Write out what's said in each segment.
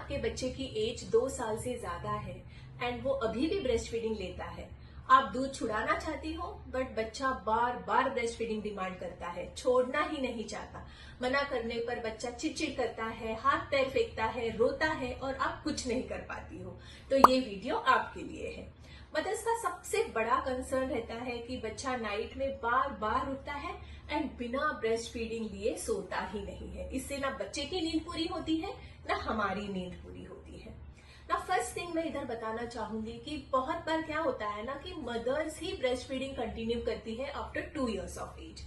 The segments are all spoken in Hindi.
आपके बच्चे की एज 2 साल से ज्यादा है एंड वो अभी भी ब्रेस्ट फीडिंग लेता है, आप दूध छुड़ाना चाहती हो बट बच्चा बार बार ब्रेस्ट फीडिंग डिमांड करता है, छोड़ना ही नहीं चाहता, मना करने पर बच्चा चिड़चिड़ करता है, हाथ पैर फेंकता है, रोता है और आप कुछ नहीं कर पाती हो, तो ये वीडियो आपके लिए है। मदर्स का सबसे बड़ा कंसर्न रहता है कि बच्चा नाइट में बार बार उठता है एंड बिना ब्रेस्ट फीडिंग लिए सोता ही नहीं है। इससे ना बच्चे की नींद पूरी होती है ना हमारी नींद पूरी होती है। ना फर्स्ट थिंग मैं इधर बताना चाहूंगी कि बहुत बार क्या होता है ना कि मदर्स ही ब्रेस्ट फीडिंग कंटिन्यू करती है after 2 years of age.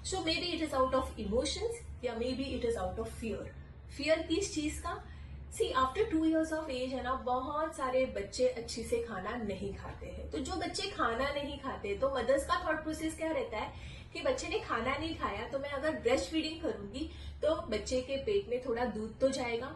So may be it is out of emotions या may be it is out of fear. Fear किस चीज का? See after 2 years of age है ना, बहुत सारे बच्चे अच्छी से खाना नहीं खाते हैं। तो जो बच्चे खाना नहीं खाते तो मदर्स का थॉट प्रोसेस क्या रहता है कि बच्चे ने खाना नहीं खाया तो मैं अगर ब्रेस्ट फीडिंग करूंगी तो बच्चे के पेट में थोड़ा दूध तो जाएगा।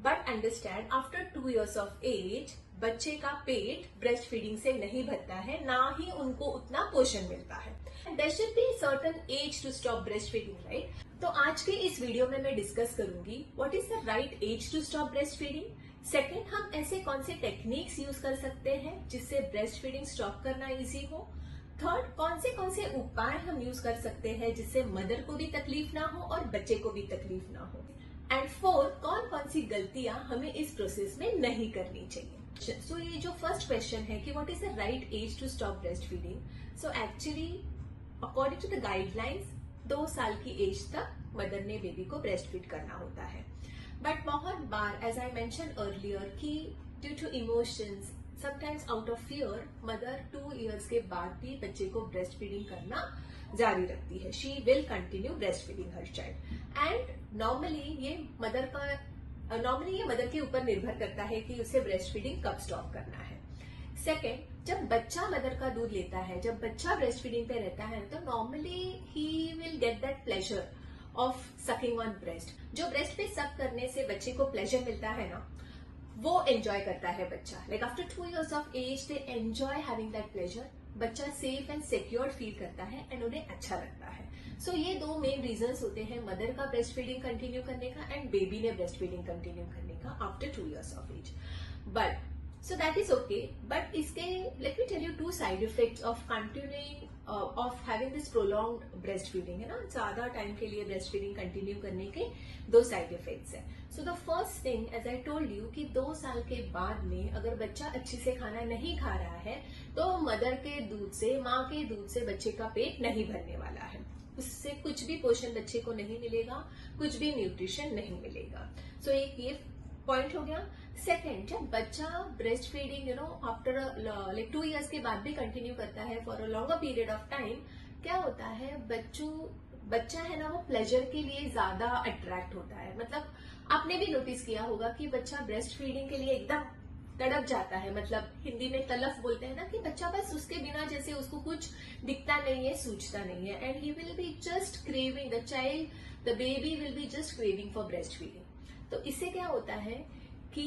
But understand after 2 years of age बच्चे का पेट ब्रेस्ट फीडिंग से नहीं भरता है, ना ही उनको उतना पोषण मिलता है। There should be certain age to stop breast feeding, right? तो आज के इस वीडियो में मैं डिस्कस करूंगी what is the right age to stop breast feeding. Second, हम ऐसे कौन से टेक्निक्स यूज कर सकते हैं जिससे ब्रेस्ट फीडिंग स्टॉप करना इजी हो। थर्ड, कौन से उपाय हम यूज कर सकते हैं जिससे मदर को भी तकलीफ ना हो और बच्चे को भी तकलीफ ना हो। एंड फोर्थ, कौन सी गलतियां हमें इस प्रोसेस में नहीं करनी चाहिए। सो ये जो फर्स्ट क्वेश्चन है कि what is the right age to stop breast feeding. So actually according to the guidelines 2 साल की एज तक मदर ने बेबी को ब्रेस्ट फीड करना होता है। बट बहुत बार एज आई मेंशन अर्लियर कि due to emotions, sometimes out of fear, mother 2 years के बाद भी बच्चे को ब्रेस्ट फीडिंग करना जारी रखती है। She will continue breast feeding her child and normally ये मदर के ऊपर निर्भर करता है कि उसे ब्रेस्ट फीडिंग कब स्टॉप करना है। सेकेंड, जब बच्चा मदर का दूध लेता है, जब बच्चा ब्रेस्ट फीडिंग पे रहता है तो normally he will get that pleasure of sucking on breast. जो ब्रेस्ट पे सक करने से बच्चे को प्लेजर मिलता है ना, वो एंजॉय करता है बच्चा। Like after 2 years of age they enjoy having that pleasure. बच्चा सेफ एंड सिक्योर फील करता है एंड उन्हें अच्छा लगता है। सो ये 2 मेन रीजंस होते हैं मदर का ब्रेस्ट फीडिंग कंटिन्यू करने का एंड बेबी ने ब्रेस्ट फीडिंग कंटिन्यू करने का after 2 years of age. But so that is okay. But इसके let me tell you 2 side effects of continuing of having this prolonged breast feeding, है ना, ज्यादा टाइम के लिए ब्रेस्ट फीडिंग कंटिन्यू करने के 2 साइड इफेक्ट्स है। So the first thing as I told you कि 2 साल के बाद में अगर बच्चा अच्छी से खाना नहीं खा रहा है तो मदर के दूध से, माँ के दूध से बच्चे का पेट नहीं भरने वाला है। उससे कुछ भी पोषण बच्चे को नहीं मिलेगा, कुछ भी न्यूट्रिशन नहीं मिलेगा। सो एक ये पॉइंट हो गया। सेकेंड, जब बच्चा breast feeding after like 2 years के बाद भी कंटिन्यू करता है for a longer period of time, क्या होता है बच्चा है ना, वो प्लेजर के लिए ज्यादा अट्रैक्ट होता है। मतलब आपने भी नोटिस किया होगा कि बच्चा ब्रेस्ट फीडिंग के लिए एकदम तड़प जाता है, मतलब हिंदी में तलफ बोलते हैं ना, कि बच्चा बस उसके बिना जैसे उसको कुछ दिखता नहीं है, सूझता नहीं है and he will be just craving, the baby will be just craving for breast feeding. तो इससे क्या होता है कि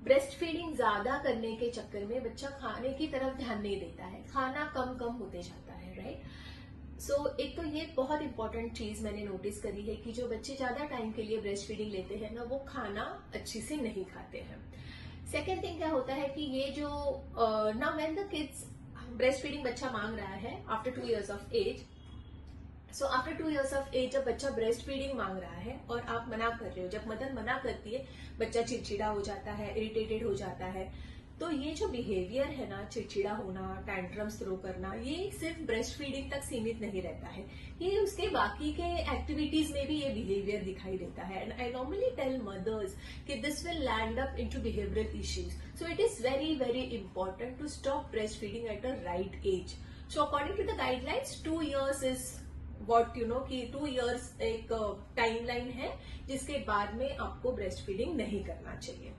ब्रेस्ट फीडिंग ज्यादा करने के चक्कर में बच्चा खाने की तरफ ध्यान नहीं देता है, खाना कम होते जाता है, राइट? सो एक तो ये बहुत इंपॉर्टेंट चीज मैंने नोटिस करी है कि जो बच्चे ज्यादा टाइम के लिए ब्रेस्ट फीडिंग लेते हैं ना, वो खाना अच्छी से नहीं खाते हैं। सेकेंड थिंग क्या होता है कि ये जो now when the kids breast feeding बच्चा मांग रहा है after 2 years of age, so after 2 years of age जब बच्चा ब्रेस्ट फीडिंग मांग रहा है और आप मना कर रहे हो, जब मदर मना करती है बच्चा चिड़चिड़ा हो जाता है, इरिटेटेड हो जाता है। तो ये जो बिहेवियर है ना, चिड़चिड़ा होना, टैंट्रम्स थ्रो करना, ये सिर्फ ब्रेस्ट फीडिंग तक सीमित नहीं रहता है, ये उसके बाकी के एक्टिविटीज में भी ये बिहेवियर दिखाई देता है। And I normally tell mothers कि this will land up into behavioural issues. So it is very very important to stop breast feeding at a right age. So according to the guidelines 2 years is what कि 2 years एक टाइमलाइन है जिसके बाद में आपको ब्रेस्ट फीडिंग नहीं करना चाहिए।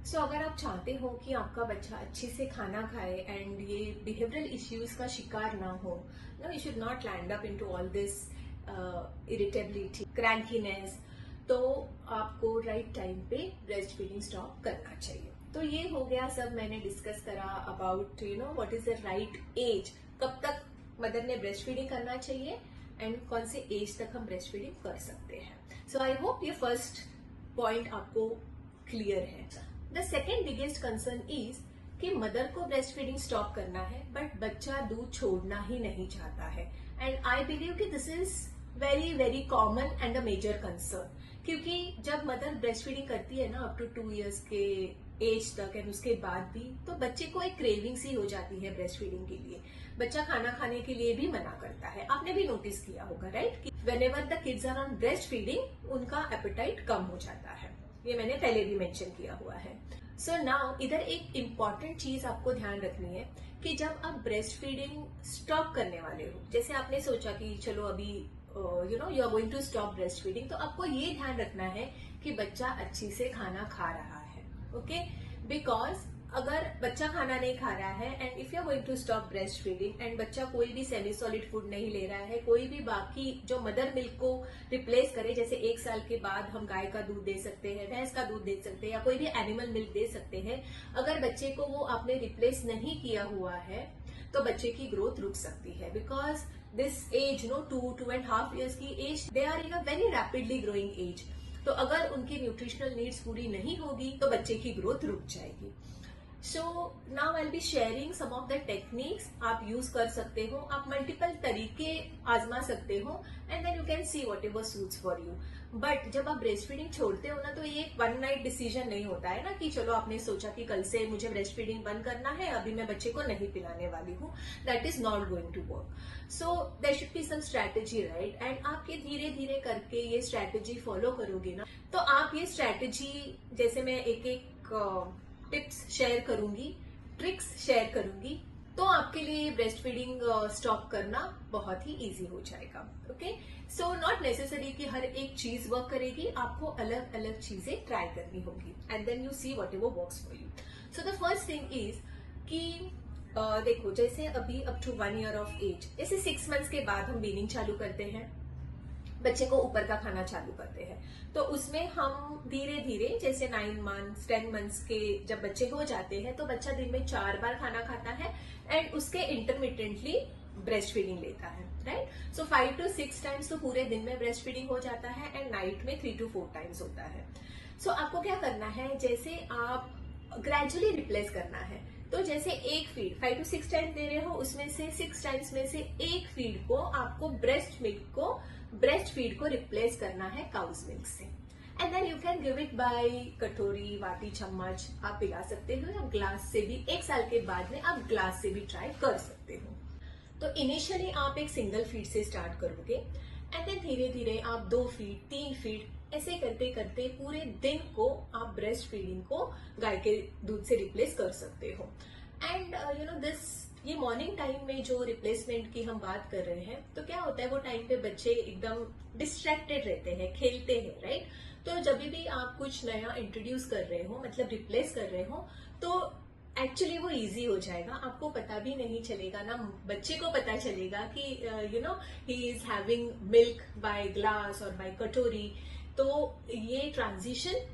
सो अगर आप चाहते हो कि आपका बच्चा अच्छे से खाना खाए एंड ये बिहेवियरल इश्यूज का शिकार ना हो, no, you should not land up into all this irritability, crankiness, तो आपको राइट टाइम पे ब्रेस्ट फीडिंग स्टॉप करना चाहिए। तो ये हो गया सब मैंने डिस्कस करा about what is the right age, कब तक मदर ने ब्रेस्ट फीडिंग करना चाहिए एंड कौन से एज तक हम ब्रेस्ट फीडिंग कर सकते हैं। सो आई होप ये फर्स्ट पॉइंट आपको क्लियर है। The second biggest concern is कि मदर को ब्रेस्ट फीडिंग स्टॉप करना है बट बच्चा दूध छोड़ना ही नहीं चाहता है। एंड आई बिलीव कि this is very very common and a major concern, क्योंकि जब मदर ब्रेस्ट फीडिंग करती है ना अप टू 2 years के एज तक एंड उसके बाद भी, तो बच्चे को एक क्रेविंग सी हो जाती है ब्रेस्ट फीडिंग के लिए। बच्चा खाना खाने के लिए भी मना करता है। आपने भी नोटिस किया होगा राइट, कि whenever the kids are on breast feeding उनका एपेटाइट कम हो जाता है। ये मैंने पहले भी मेंशन किया हुआ है। सो नाउ इधर एक इम्पॉर्टेंट चीज आपको ध्यान रखनी है कि जब आप ब्रेस्ट फीडिंग स्टॉप करने वाले हो, जैसे आपने सोचा कि चलो अभी you are going to stop breast feeding, तो आपको ये ध्यान रखना है कि बच्चा अच्छी से खाना खा रहा है। ओके, बिकॉज अगर बच्चा खाना नहीं खा रहा है and if you are going to stop breast feeding and बच्चा कोई भी सेमी सॉलिड फूड नहीं ले रहा है, कोई भी बाकी जो मदर मिल्क को रिप्लेस करे, जैसे 1 साल के बाद हम गाय का दूध दे सकते हैं, भैंस का दूध दे सकते हैं या कोई भी एनिमल मिल्क दे सकते हैं, अगर बच्चे को वो आपने रिप्लेस नहीं किया हुआ है तो बच्चे की ग्रोथ रुक सकती है। बिकॉज दिस एज 2.5 years की age, they are in a very rapidly growing age. तो अगर उनकी न्यूट्रिशनल नीड्स पूरी नहीं होगी तो बच्चे की ग्रोथ रुक जाएगी। So now I will be sharing some of the techniques आप यूज कर सकते हो। आप मल्टीपल तरीके आजमा सकते हो and then you can see whatever suits for you. But जब आप ब्रेस्ट फीडिंग छोड़ते हो ना, तो ये एक 1 night डिसीजन नहीं होता है ना कि चलो आपने सोचा कि कल से मुझे ब्रेस्ट फीडिंग बंद करना है, अभी मैं बच्चे को नहीं पिलाने वाली हूँ। That is not going to work. So there should be some strategy right, and आप ये धीरे धीरे करके ये स्ट्रैटेजी फॉलो करोगे ना, तो आप ये स्ट्रैटेजी, जैसे मैं एक एक टिप्स शेयर करूंगी, ट्रिक्स शेयर करूंगी, तो आपके लिए ब्रेस्ट फीडिंग स्टॉप करना बहुत ही इजी हो जाएगा। ओके, सो नॉट नेसेसरी कि हर एक चीज वर्क करेगी, आपको अलग अलग चीजें ट्राई करनी होगी and then you see whatever works for you. So the first thing is कि देखो, जैसे अभी up to 1 year of age, जैसे 6 months के बाद हम वीनिंग चालू करते हैं, बच्चे को ऊपर का खाना चालू करते हैं, तो उसमें हम धीरे धीरे, जैसे 9 months 10 months के जब बच्चे हो जाते हैं, तो बच्चा दिन में 4 बार खाना खाता है एंड उसके इंटरमिटेंटली ब्रेस्ट फीडिंग लेता है राइट। सो 5 to 6 times तो पूरे दिन में ब्रेस्ट फीडिंग हो जाता है एंड नाइट में 3 to 4 times होता है। सो आपको क्या करना है, जैसे आप ग्रेजुअली रिप्लेस करना है, तो जैसे एक फीड 5 to 6 times दे रहे हो, उसमें से 6 times में से एक फीड को आपको ब्रेस्ट फीड को रिप्लेस करना है काउज मिल्क से। And then you can give it by कटोरी, वाटी, चम्मच आप पिला सकते हो, या ग्लास से भी 1 साल के बाद में आप ग्लास से भी ट्राई कर सकते हो। तो इनिशियली आप एक सिंगल फीड से स्टार्ट करोगे एंड देन धीरे धीरे आप 2 फीड 3 फीड ऐसे करते करते पूरे दिन को आप ब्रेस्ट फीडिंग को गाय के दूध से रिप्लेस कर सकते हो। एंड ये मॉर्निंग टाइम में जो रिप्लेसमेंट की हम बात कर रहे हैं, तो क्या होता है, वो टाइम पे बच्चे एकदम डिस्ट्रैक्टेड रहते हैं, खेलते हैं राइट। तो जब भी आप कुछ नया इंट्रोड्यूस कर रहे हो, मतलब रिप्लेस कर रहे हो, तो एक्चुअली वो इजी हो जाएगा, आपको पता भी नहीं चलेगा ना, बच्चे को पता चलेगा कि he is having milk bye glass और बाय कटोरी। तो ये ट्रांजिशन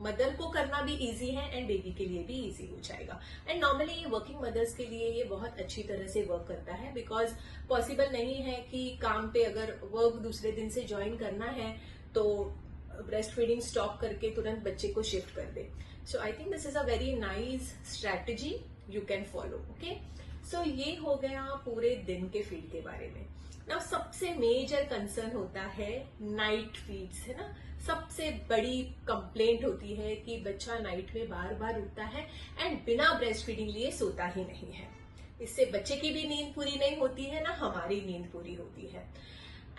मदर को करना भी इजी है एंड बेबी के लिए भी इजी हो जाएगा। एंड नॉर्मली ये वर्किंग मदर्स के लिए ये बहुत अच्छी तरह से वर्क करता है, बिकॉज पॉसिबल नहीं है कि काम पे अगर वर्क दूसरे दिन से ज्वाइन करना है तो ब्रेस्ट फीडिंग स्टॉप करके तुरंत बच्चे को शिफ्ट कर दे। So I think this is a very nice strategy you can follow. Okay, so ये हो गया पूरे दिन के फीड के बारे में। ना सबसे मेजर कंसर्न होता है नाइट फीड्स, है ना। सबसे बड़ी कंप्लेंट होती है कि बच्चा नाइट में बार बार उठता है एंड बिना ब्रेस्ट फीडिंग लिए सोता ही नहीं है। इससे बच्चे की भी नींद पूरी नहीं होती है, ना हमारी नींद पूरी होती है।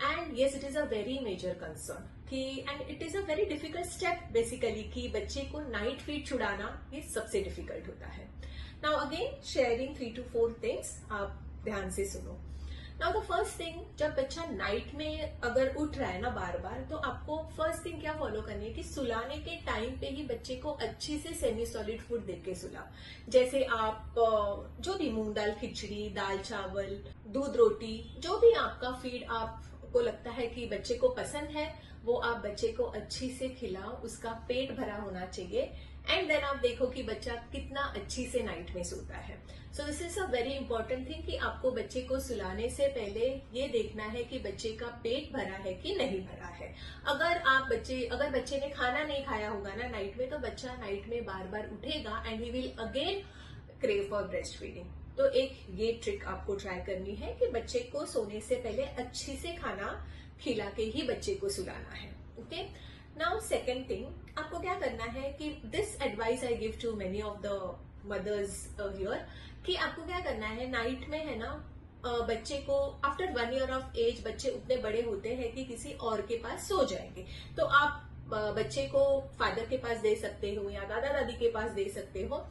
And yes, it is a very major concern कि and it is a very difficult step basically कि बच्चे को नाइट फीड छुड़ाना ये सबसे डिफिकल्ट होता है। Now again sharing 3 to 4 things, आप ध्यान से सुनो। नाउ द फर्स्ट थिंग, जब बच्चा नाइट में अगर उठ रहा है ना बार बार, तो आपको फर्स्ट थिंग क्या फॉलो करनी है कि सुलाने के टाइम पे ही बच्चे को अच्छी से सेमी सॉलिड फूड देके सुला। जैसे आप जो भी मूंग दाल खिचड़ी, दाल चावल, दूध रोटी, जो भी आपका फीड आपको लगता है कि बच्चे को पसंद है, वो आप बच्चे को अच्छी से खिलाओ, उसका पेट भरा होना चाहिए, एंड देन आप देखो कि बच्चा कितना अच्छी से नाइट में सोता है। So this is a very important thing कि आपको बच्चे को सुलाने से पहले ये देखना है कि बच्चे का पेट भरा है कि नहीं भरा है। अगर बच्चे ने खाना नहीं खाया होगा ना नाइट में, तो बच्चा नाइट में बार बार उठेगा and he will again crave for breast feeding. तो एक ये ट्रिक आपको ट्राई करनी है कि बच्चे को सोने से पहले अच्छी से खाना खिला के ही बच्चे को सुलाना है। ओके, नाउ सेकेंड थिंग, आपको क्या करना है कि this advice I give to many of the mothers here, कि आपको क्या करना है नाइट में, है ना, बच्चे को आफ्टर 1 ईयर ऑफ एज बच्चे उतने बड़े होते हैं कि किसी और के पास सो जाएंगे, तो आप बच्चे को फादर के पास दे सकते हो या दादा दादी के पास दे सकते हो।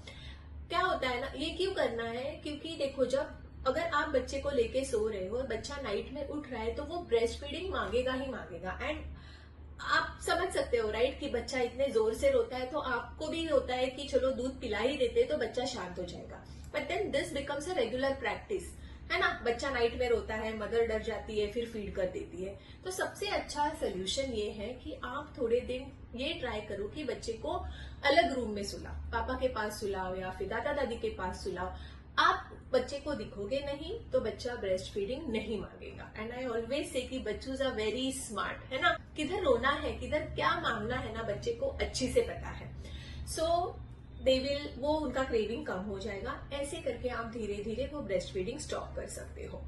क्या होता है ना, ये क्यों करना है, क्योंकि देखो जब अगर आप बच्चे को लेके सो रहे हो और बच्चा नाइट में उठ रहा है तो वो ब्रेस्ट फीडिंग मांगेगा ही मांगेगा। एंड आप समझ सकते हो राइट कि बच्चा इतने जोर से रोता है तो आपको भी होता है कि चलो दूध पिला ही देते तो बच्चा शांत हो जाएगा। But then this becomes a regular practice, है ना, बच्चा नाइट में रोता है, मदर डर जाती है, फिर फीड कर देती है। तो सबसे अच्छा सोल्यूशन ये है कि आप थोड़े दिन ये ट्राई करो कि बच्चे को अलग रूम में सुलाओ, पापा के पास सुलाओ या फिर दादा दादी के पास सुलाओ। आप बच्चे को दिखोगे नहीं तो बच्चा ब्रेस्ट फीडिंग नहीं मांगेगा। एंड आई ऑलवेज से कि बच्चों आर वेरी स्मार्ट, है ना, किधर रोना है किधर क्या मांगना है ना बच्चे को अच्छी से पता है। सो दे विल, वो उनका क्रेविंग कम हो जाएगा। ऐसे करके आप धीरे धीरे वो ब्रेस्ट फीडिंग स्टॉप कर सकते हो।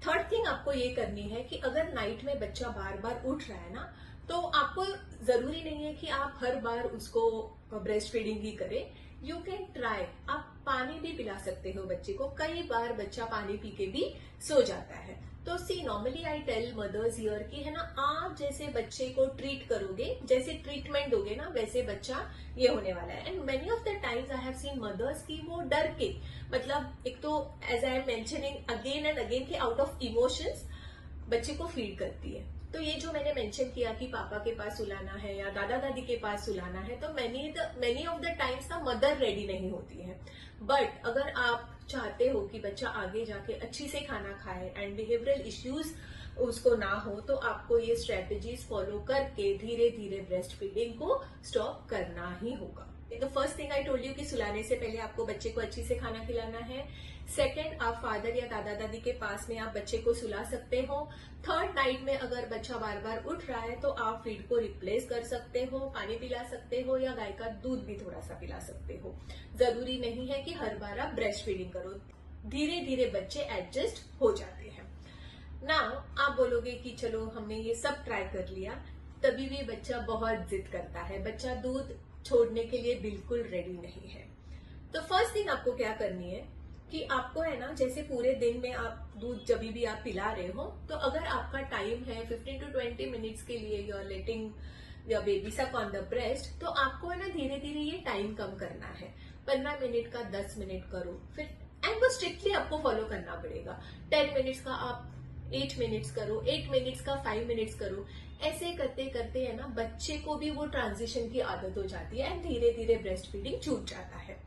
थर्ड थिंग आपको ये करनी है कि अगर नाइट में बच्चा बार बार उठ रहा है ना, तो आपको जरूरी नहीं है कि आप हर बार उसको ब्रेस्ट फीडिंग ही करें। यू कैन ट्राई, आप पानी भी पिला सकते हो बच्चे को। कई बार बच्चा पानी पी के भी सो जाता है। तो see normally I tell mothers here कि, है ना, आप जैसे बच्चे को ट्रीट करोगे, जैसे ट्रीटमेंट दोगे ना, वैसे बच्चा ये होने वाला है। And many of the times I have seen mothers की वो डर के, मतलब एक तो as I am mentioning again and again कि आउट ऑफ इमोशंस बच्चे को फीड करती है। तो ये जो मैंने मेंशन किया कि पापा के पास सुलाना है या दादा दादी के पास सुलाना है, तो मेनी ऑफ द टाइम्स ना मदर रेडी नहीं होती है। बट अगर आप चाहते हो कि बच्चा आगे जाके अच्छी से खाना खाए एंड बिहेवियरल इश्यूज उसको ना हो, तो आपको ये स्ट्रेटेजीज फॉलो करके धीरे धीरे ब्रेस्ट फीडिंग को स्टॉप करना ही होगा। तो first thing I told you कि सुलाने से पहले आपको बच्चे को अच्छी से खाना खिलाना है। सेकंड, आप फादर या दादा दादी के पास में आप बच्चे को सुला सकते हो। थर्ड, नाइट में अगर बच्चा बार बार उठ रहा है तो आप फीड को रिप्लेस कर सकते हो, पानी पिला सकते हो या गाय का दूध भी थोड़ा सा पिला सकते हो। जरूरी नहीं है कि हर बार आप ब्रेस्ट फीडिंग करो, धीरे धीरे बच्चे एडजस्ट हो जाते हैं। नाउ आप बोलोगे कि चलो हमने ये सब ट्राई कर लिया, तभी भी बच्चा बहुत जिद करता है, बच्चा दूध छोड़ने के लिए बिल्कुल रेडी नहीं है। तो फर्स्ट थिंग आपको क्या करनी है कि आपको, है ना, जैसे पूरे दिन में आप दूध जब भी आप पिला रहे हो, तो अगर आपका टाइम है 15 to 20 मिनट्स के लिए you are letting your baby suck on the breast, तो आपको, है ना, धीरे धीरे ये टाइम कम करना है। 15 मिनट का 10 मिनट करो, फिर एंड वो स्ट्रिक्टली आपको फॉलो करना पड़ेगा। 10 मिनट्स का आप 8 मिनट्स करो, 8 मिनट्स का 5 मिनट्स करो। ऐसे करते करते, है ना, बच्चे को भी वो ट्रांजिशन की आदत हो जाती है एंड धीरे धीरे ब्रेस्ट फीडिंग छूट जाता है।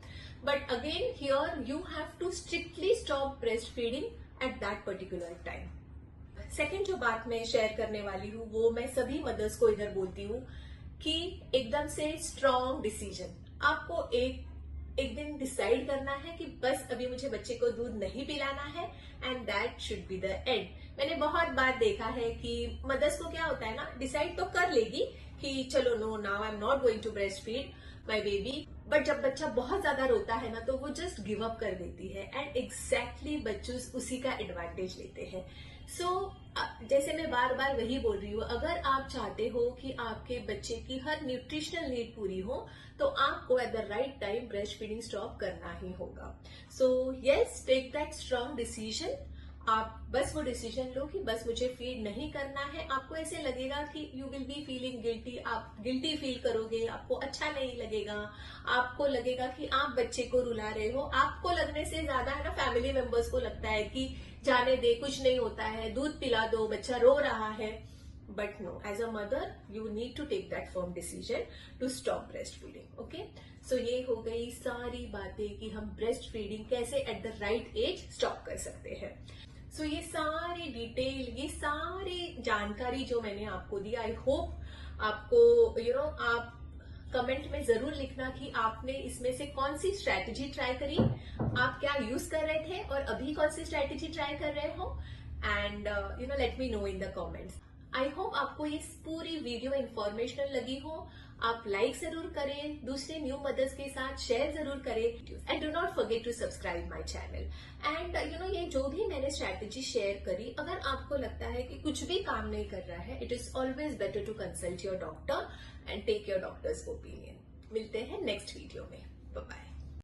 But again here you have to strictly stop breast feeding at that particular time. Second जो बात मैं शेयर करने वाली हूँ वो मैं सभी मदर्स को इधर बोलती हूँ कि एकदम से स्ट्रॉन्ग डिसीजन, आपको एक दिन डिसाइड करना है कि बस अभी मुझे बच्चे को दूध नहीं पिलाना है and that should be the end. मैंने बहुत बार देखा है कि मदर्स को क्या होता है ना, डिसाइड तो कर लेगी कि चलो no now I am not going to breast feed my baby, but जब बच्चा बहुत ज्यादा रोता है ना तो वो जस्ट गिव अप कर देती है एंड एग्जैक्टली बच्चे उसी का एडवांटेज लेते हैं। सो जैसे मैं बार बार वही बोल रही हूँ, अगर आप चाहते हो कि आपके बच्चे की हर न्यूट्रिशनल नीड पूरी हो तो आपको at the right time breast feeding stop करना ही होगा। So yes, take that strong decision. आप बस वो डिसीजन लो कि बस मुझे फीड नहीं करना है। आपको ऐसे लगेगा कि you will be feeling guilty, आप गिल्टी फील करोगे, आपको अच्छा नहीं लगेगा, आपको लगेगा कि आप बच्चे को रुला रहे हो। आपको लगने से ज्यादा, है ना, फैमिली मेंबर्स को लगता है कि जाने दे, कुछ नहीं होता है, दूध पिला दो, बच्चा रो रहा है। But no, as a mother you need to take that firm decision to stop breast feeding. Okay, so ये हो गई सारी बातें कि हम ब्रेस्ट फीडिंग कैसे at the right age stop कर सकते हैं। सो ये सारी डिटेल, ये सारी जानकारी जो मैंने आपको दी, आई होप आपको आप कमेंट में जरूर लिखना कि आपने इसमें से कौन सी स्ट्रैटेजी ट्राई करी, आप क्या यूज कर रहे थे और अभी कौन सी स्ट्रैटेजी ट्राई कर रहे हो, and let me know in the comments. I hope आपको ये पूरी वीडियो इंफॉर्मेशनल लगी हो। आप लाइक जरूर करें, दूसरे न्यू मदर्स के साथ शेयर जरूर करें, and do not forget to subscribe my channel. And ये जो भी मैंने स्ट्रैटेजी शेयर करी, अगर आपको लगता है कि कुछ भी काम नहीं कर रहा है, it is always better to consult your doctor and take your doctor's opinion. मिलते हैं नेक्स्ट वीडियो में। Bye bye.